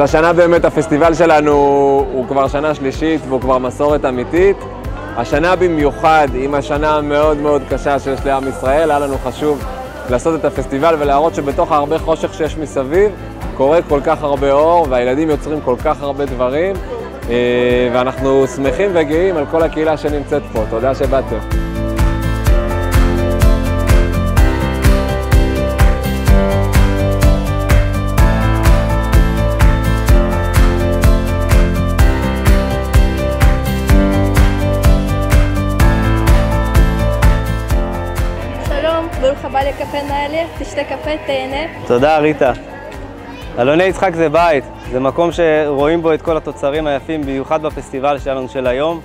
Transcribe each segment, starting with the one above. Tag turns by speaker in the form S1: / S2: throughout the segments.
S1: השנה באמת הפסטיבל שלנו הוא כבר שנה שלישית והוא כבר מסורת אמיתית. השנה במיוחד, עם השנה המאוד מאוד קשה שיש לעם ישראל, היה לנו חשוב לעשות את הפסטיבל ולהראות שבתוך הרבה חושך שיש מסביב קורה כל כך הרבה אור והילדים יוצרים כל כך הרבה דברים, ואנחנו שמחים וגאים על כל הקהילה שנמצאת פה. תודה שבאתם.
S2: ברוך הבא לקפה נעלה, תשתה קפה, תהנה.
S3: תודה ריטה. אלוני יצחק זה בית, זה מקום שרואים בו את כל התוצרים היפים, במיוחד בפסטיבל שלנו של היום.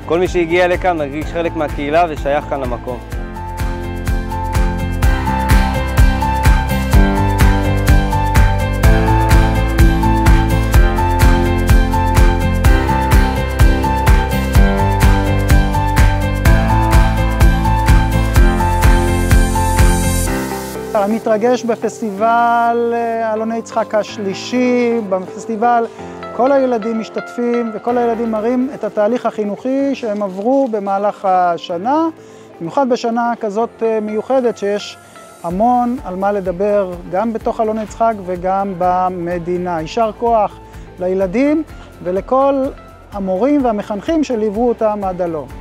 S3: כל מי שהגיע לכאן מרגיש חלק מהקהילה ושייך כאן למקום.
S4: אני מתרגש בפסטיבל אלוני יצחק השלישי. בפסטיבל כל הילדים משתתפים וכל הילדים מראים את התהליך החינוכי שהם עברו במהלך השנה, במיוחד בשנה כזאת מיוחדת שיש המון על מה לדבר גם בתוך אלוני יצחק וגם במדינה. יישר כוח לילדים ולכל המורים והמחנכים שליוו אותם עד הלום.